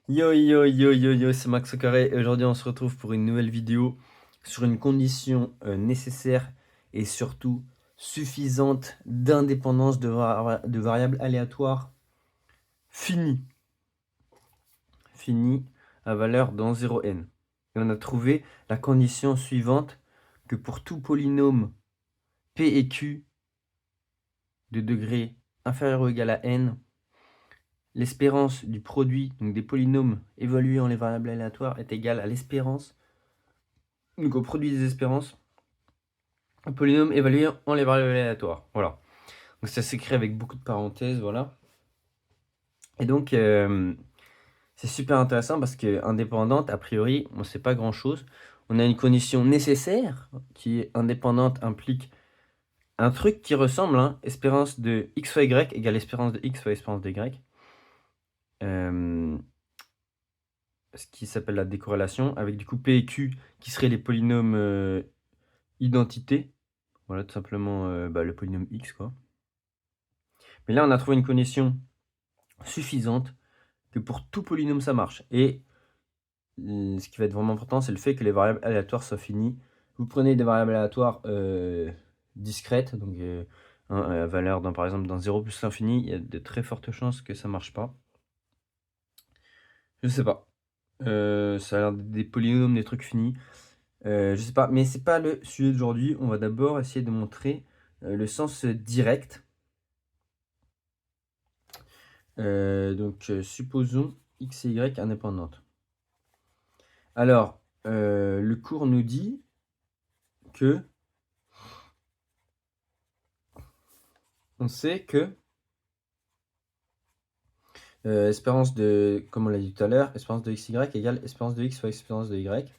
Yo yo yo yo yo, c'est Max au carré et aujourd'hui on se retrouve pour une nouvelle vidéo sur une condition nécessaire et surtout suffisante d'indépendance de variables aléatoires finies, finies à valeur dans 0n. Et on a trouvé la condition suivante que pour tout polynôme p et q de degré inférieur ou égal à n, l'espérance du produit donc des polynômes évalués en les variables aléatoires est égale à l'espérance, donc au produit des espérances, un polynôme évalué en les variables aléatoires. Voilà. Donc ça s'écrit avec beaucoup de parenthèses, voilà. Et donc c'est super intéressant parce que indépendante, a priori, on ne sait pas grand-chose. On a une condition nécessaire qui est indépendante implique un truc qui ressemble, hein, espérance de x fois y égale espérance de x fois espérance de y. Ce qui s'appelle la décorrélation, avec du coup P et Q qui seraient les polynômes identités. Voilà, tout simplement le polynôme x, quoi. Mais là, on a trouvé une condition suffisante que pour tout polynôme, ça marche. Et ce qui va être vraiment important, c'est le fait que les variables aléatoires soient finies. Vous prenez des variables aléatoires discrètes, donc la valeur, par exemple, dans 0 plus l'infini, il y a de très fortes chances que ça ne marche pas. Je sais pas. Ça a l'air des polynômes, des trucs finis. Je sais pas, mais c'est pas le sujet d'aujourd'hui. On va d'abord essayer de montrer le sens direct. Supposons x et y indépendantes. Alors, le cours nous dit que on sait que espérance de, comme on l'a dit tout à l'heure, espérance de xy égale espérance de x fois espérance de y.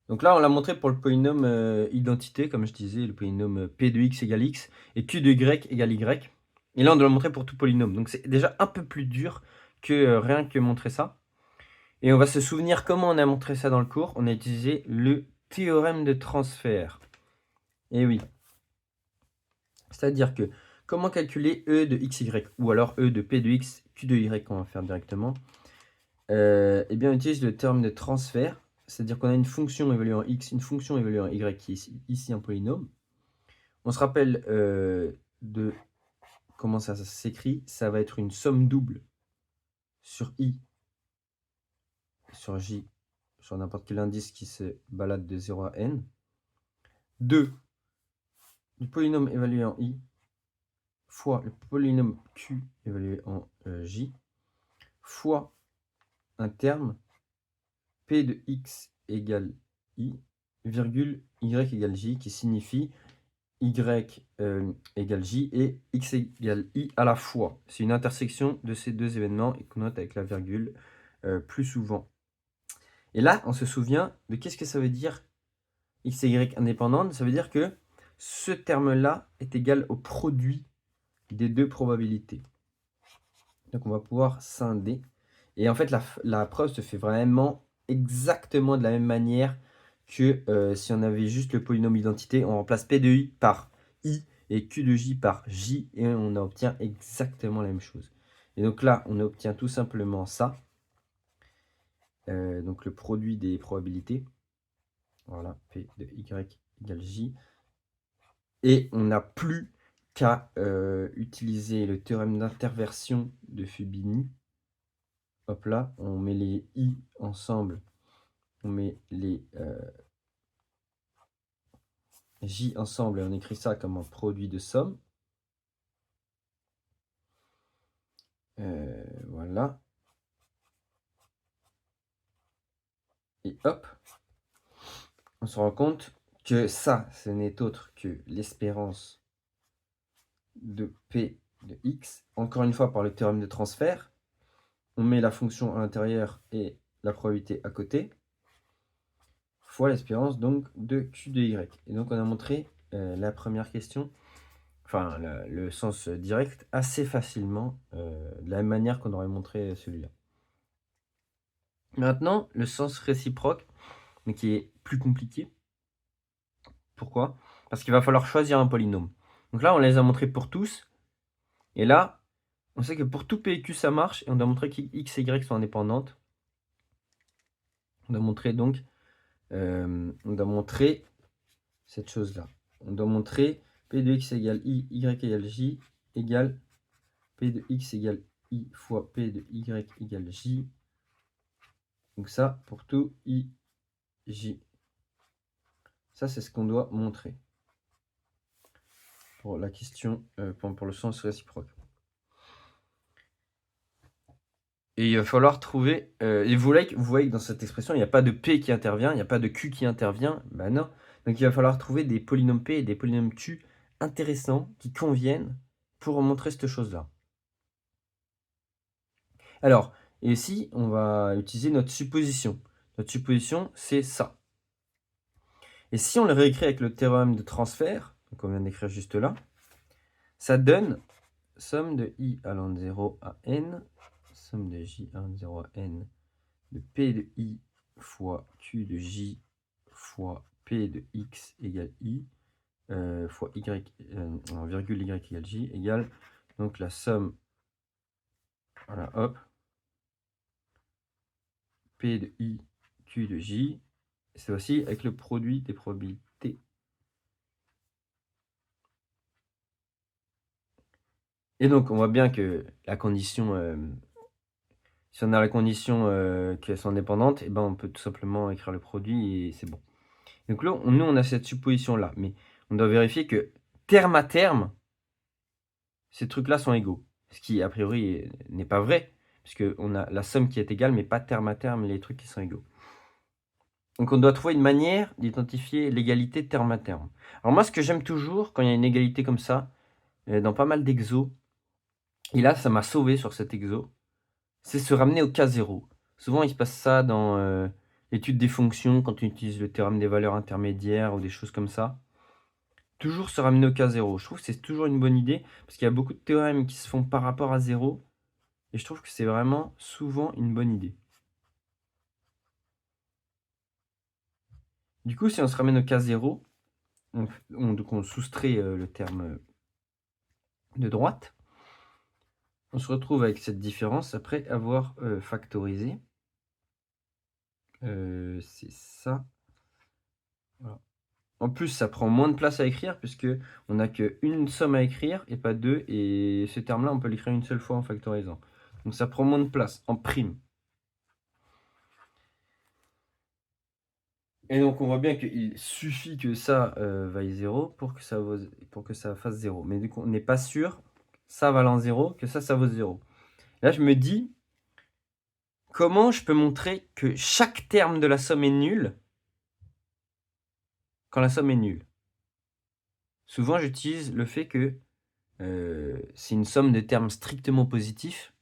Donc là, on l'a montré pour le polynôme identité, comme je disais, le polynôme p de x égale x et q de y égale y. Et là, on doit le montrer pour tout polynôme. Donc c'est déjà un peu plus dur que rien que montrer ça. Et on va se souvenir comment on a montré ça dans le cours. On a utilisé le théorème de transfert. Et oui. C'est-à-dire que comment calculer e de xy ou alors e de p de x, q de y qu'on va faire directement. Eh bien, on utilise le théorème de transfert. C'est-à-dire qu'on a une fonction évaluée en x, une fonction évaluée en y qui est ici un polynôme. On se rappelle de comment ça s'écrit. Ça va être une somme double sur i, sur j, sur n'importe quel indice qui se balade de 0 à n. 2 du polynôme évalué en i fois le polynôme q évalué en j fois un terme p de x égale i, virgule y égale j, qui signifie y égale j et x égale i à la fois. C'est une intersection de ces deux événements et qu'on note avec la virgule plus souvent. Et là, on se souvient de qu'est-ce que ça veut dire x et y indépendantes. Ça veut dire que ce terme-là est égal au produit des deux probabilités. Donc on va pouvoir scinder. Et en fait, la preuve se fait vraiment exactement de la même manière que si on avait juste le polynôme identité. On remplace P de I par I et Q de J par J et on obtient exactement la même chose. Et donc là, on obtient tout simplement ça. Donc le produit des probabilités. Voilà, P de Y égale J. Et on n'a plus qu'à utiliser le théorème d'interversion de Fubini. Hop là, on met les i ensemble, on met les j ensemble et on écrit ça comme un produit de somme. Voilà. Et hop, on se rend compte que ça, ce n'est autre que l'espérance de p de x. Encore une fois, par le théorème de transfert, on met la fonction à l'intérieur et la probabilité à côté, fois l'espérance donc de q de y. Et donc on a montré la première question, enfin le sens direct, assez facilement, de la même manière qu'on aurait montré celui-là. Maintenant, le sens réciproque, mais qui est plus compliqué. Pourquoi? Parce qu'il va falloir choisir un polynôme. Donc là, on les a montrés pour tous. Et là, On sait que pour tout P et Q, ça marche, et on doit montrer que X et Y sont indépendantes. On doit montrer donc, on doit montrer cette chose-là. On doit montrer P de X égale I, Y égale J, égale P de X égale I fois P de Y égale J. Donc ça, pour tout I, J. Ça, c'est ce qu'on doit montrer pour la question, pour le sens réciproque. Et il va falloir trouver... et vous voyez que dans cette expression, il n'y a pas de P qui intervient, il n'y a pas de Q qui intervient. Ben non. Donc il va falloir trouver des polynômes P et des polynômes Q intéressants qui conviennent pour montrer cette chose-là. Alors, et ici, on va utiliser notre supposition. Notre supposition, c'est ça. Et si on le réécrit avec le théorème de transfert, qu'on vient d'écrire juste là, ça donne somme de I allant de 0 à n, somme de J allant de 0 à n, de P de I fois Q de J fois P de X égale I, fois Y, virgule Y égale J, égale donc la somme, voilà, hop, P de I, Q de J, c'est aussi avec le produit des probabilités. Et donc, on voit bien que la condition, si on a la condition qu'elles sont indépendantes, et ben on peut tout simplement écrire le produit et c'est bon. Donc là, nous, on a cette supposition-là, mais on doit vérifier que terme à terme, ces trucs-là sont égaux. Ce qui, a priori, n'est pas vrai, puisque on a la somme qui est égale, mais pas terme à terme les trucs qui sont égaux. Donc on doit trouver une manière d'identifier l'égalité terme à terme. Alors moi, ce que j'aime toujours, quand il y a une égalité comme ça, dans pas mal d'exos, et là, ça m'a sauvé sur cet exo, c'est se ramener au cas 0. Souvent, il se passe ça dans l'étude des fonctions, quand on utilise le théorème des valeurs intermédiaires ou des choses comme ça. Toujours se ramener au cas 0. Je trouve que c'est toujours une bonne idée, parce qu'il y a beaucoup de théorèmes qui se font par rapport à 0, et je trouve que c'est vraiment souvent une bonne idée. Du coup, si on se ramène au cas 0, donc on soustrait le terme de droite, on se retrouve avec cette différence après avoir factorisé. C'est ça. Voilà. En plus, ça prend moins de place à écrire, puisque on n'a qu'une somme à écrire et pas deux, et ce terme-là, on peut l'écrire une seule fois en factorisant. Donc ça prend moins de place, en prime. Et donc on voit bien qu'il suffit que ça vaille 0 pour que ça fasse 0. Mais du coup, on n'est pas sûr, ça valant 0, que ça vaut 0. Là, je me dis, comment je peux montrer que chaque terme de la somme est nul quand la somme est nulle? Souvent, j'utilise le fait que c'est une somme de termes strictement positifs.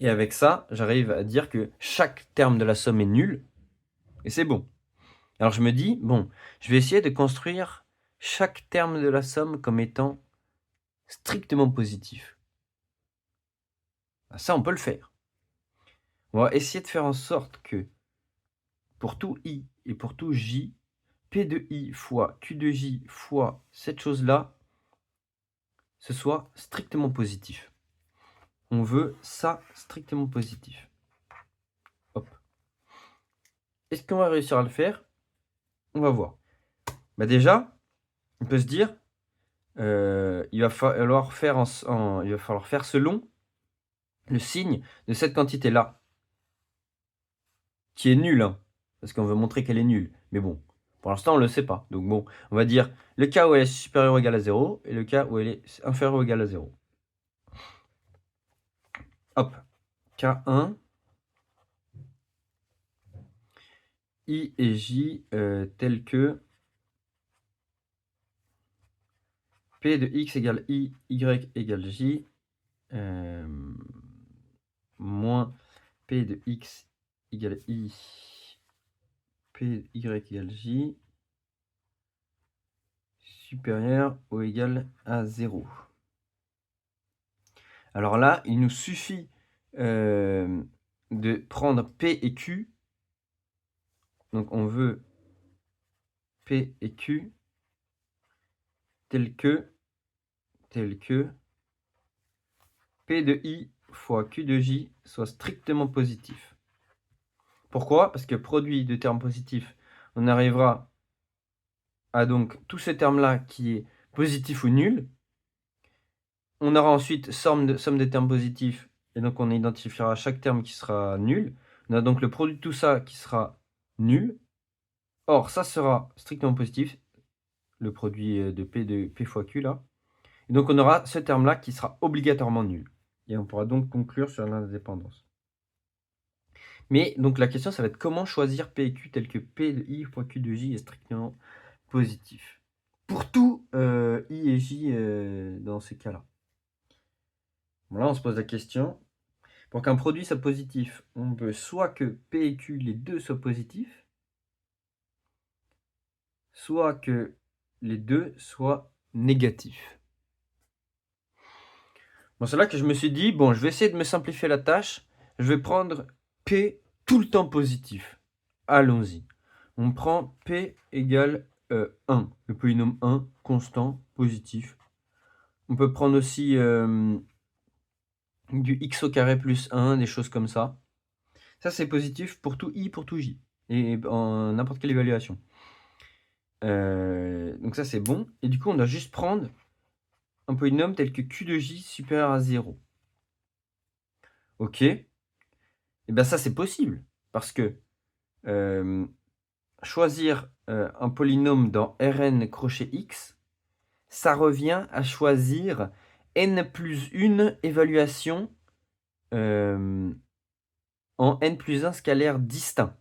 Et avec ça, j'arrive à dire que chaque terme de la somme est nul, et c'est bon. Alors je me dis, bon, je vais essayer de construire chaque terme de la somme comme étant strictement positif. Ça, on peut le faire. On va essayer de faire en sorte que pour tout I et pour tout J, P de I fois Q de J fois cette chose-là, ce soit strictement positif. On veut ça strictement positif. Hop. Est-ce qu'on va réussir à le faire? On va voir. Bah déjà, on peut se dire, il va falloir faire selon le signe de cette quantité-là, qui est nulle, hein, parce qu'on veut montrer qu'elle est nulle. Mais bon, pour l'instant, on ne le sait pas. Donc bon, on va dire le cas où elle est supérieure ou égale à 0 et le cas où elle est inférieure ou égale à 0. Hop, K1, I et J tels que P de X égale I, Y égale J, moins P de X égale I, P de Y égale J, supérieur ou égal à 0. Alors là, il nous suffit de prendre P et Q. Donc on veut P et Q tel que tel que P de I fois Q de J soit strictement positif. Pourquoi? Parce que produit de termes positifs, on arrivera à donc tout ce terme-là qui est positif ou nul. On aura ensuite somme des termes positifs, et donc on identifiera chaque terme qui sera nul. On a donc le produit de tout ça qui sera nul. Or, ça sera strictement positif, le produit de P fois Q là. Et donc on aura ce terme-là qui sera obligatoirement nul. Et on pourra donc conclure sur l'indépendance. Mais donc la question, ça va être comment choisir P et Q tel que P de I fois Q de J est strictement positif. Pour tout I et J dans ces cas-là. Bon, là, on se pose la question. Pour qu'un produit soit positif, on veut soit que P et Q, les deux soient positifs, soit que les deux soient négatifs. Bon, c'est là que je me suis dit, bon, je vais essayer de me simplifier la tâche. Je vais prendre P tout le temps positif. Allons-y. On prend P égale 1, le polynôme 1, constant, positif. On peut prendre aussi du x au carré plus 1, des choses comme ça. Ça, c'est positif pour tout i, pour tout j, et en n'importe quelle évaluation. Donc ça, c'est bon. Et du coup, on doit juste prendre un polynôme tel que q de j supérieur à 0. Ok. Et bien ça, c'est possible. Parce que choisir un polynôme dans Rn crochet x, ça revient à choisir n plus 1 évaluation en n plus 1 scalaire distinct.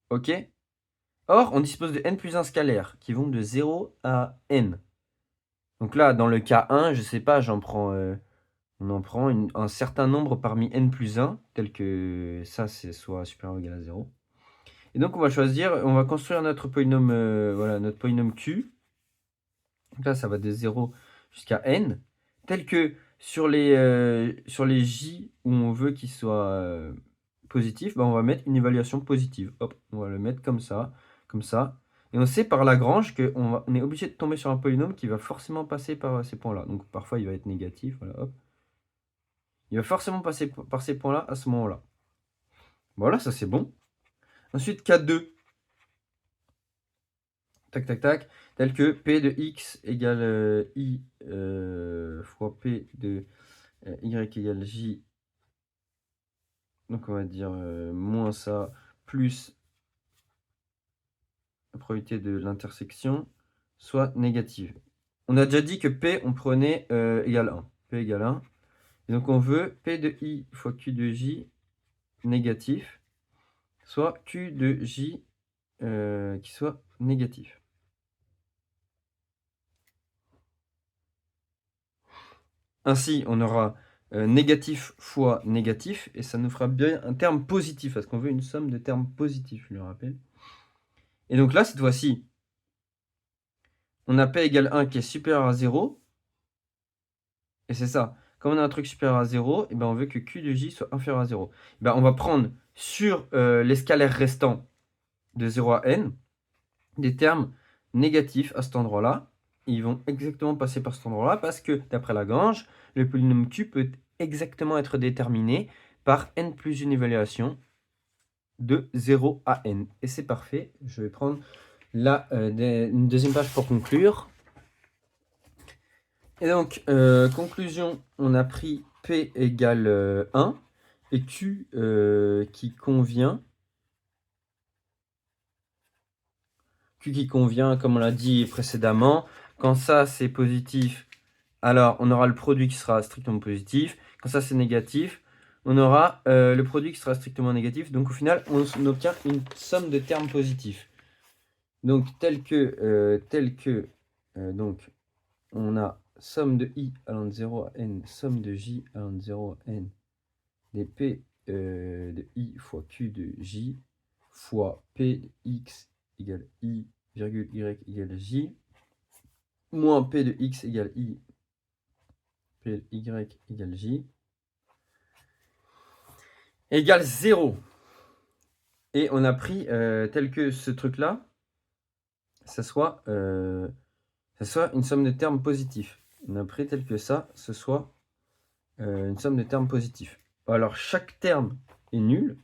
Ok? Or, on dispose de n plus 1 scalaires qui vont de 0 à n. Donc là, dans le cas 1, je sais pas, on en prend un certain nombre parmi n plus 1, tel que ça, c'est soit supérieur ou égal à 0. Et donc, on va construire notre polynôme, voilà, notre polynôme q. Donc là, ça va de 0 jusqu'à n, tel que sur les j où on veut qu'il soit positif, on va mettre une évaluation positive. Hop, on va le mettre comme ça, comme ça. Et on sait par Lagrange qu'on est obligé de tomber sur un polynôme qui va forcément passer par ces points-là. Donc parfois, il va être négatif. Voilà, hop. Il va forcément passer par ces points-là à ce moment-là. Voilà, ça c'est bon. Ensuite, K2. Tac, tac, tac. Tel que P de X égale I fois P de Y égale J. Donc on va dire moins ça, plus la probabilité de l'intersection, soit négative. On a déjà dit que P, on prenait égale 1. P égale 1. Et donc on veut P de I fois Q de J négatif, soit Q de J qui soit négatif. Ainsi, on aura négatif fois négatif, et ça nous fera bien un terme positif, parce qu'on veut une somme de termes positifs, je le rappelle. Et donc là, cette fois-ci, on a P égale 1 qui est supérieur à 0, et c'est ça. Comme on a un truc supérieur à 0, et ben on veut que Q de J soit inférieur à 0. Et ben on va prendre sur les scalaires restants de 0 à n, des termes négatifs à cet endroit-là. Ils vont exactement passer par cet endroit-là, parce que, d'après Lagrange, le polynôme Q peut exactement être déterminé par n plus une évaluation de 0 à n. Et c'est parfait. Je vais prendre là une deuxième page pour conclure. Et donc, conclusion, on a pris P égale 1 et Q qui convient. Q qui convient, comme on l'a dit précédemment. Quand ça, c'est positif, alors on aura le produit qui sera strictement positif. Quand ça, c'est négatif, on aura le produit qui sera strictement négatif. Donc, au final, on obtient une somme de termes positifs. Donc, tel que donc, on a somme de i allant de 0 à n, somme de j allant de 0 à n, des p de i fois q de j fois p de x égale i, virgule y égale j, moins p de x égale i, p de y égale j, égale 0. Et on a pris tel que ce truc-là, ça soit une somme de termes positifs. on a pris tel que ça, ce soit une somme de termes positifs. Alors, chaque terme est nul.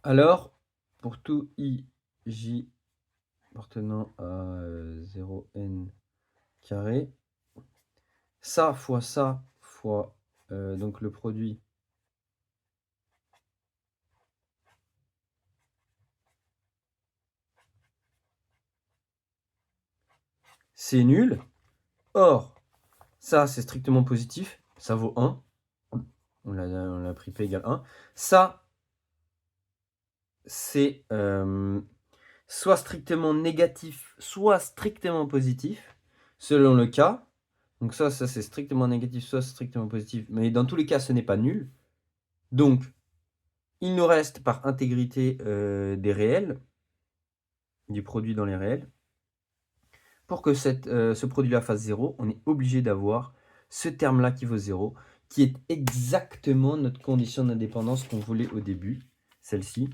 Alors, pour tout i, j appartenant à 0n carré, ça fois donc le produit c'est nul. Or, ça c'est strictement positif, ça vaut 1. On l'a pris P égale 1. Ça, c'est soit strictement négatif, soit strictement positif, selon le cas. Donc ça c'est strictement négatif, soit strictement positif. Mais dans tous les cas, ce n'est pas nul. Donc, il nous reste par intégrité des réels, du produit dans les réels. Pour que ce produit-là fasse 0, on est obligé d'avoir ce terme-là qui vaut 0, qui est exactement notre condition d'indépendance qu'on voulait au début, celle-ci.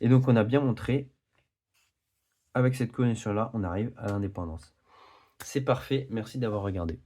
Et donc, on a bien montré, avec cette condition-là, on arrive à l'indépendance. C'est parfait, merci d'avoir regardé.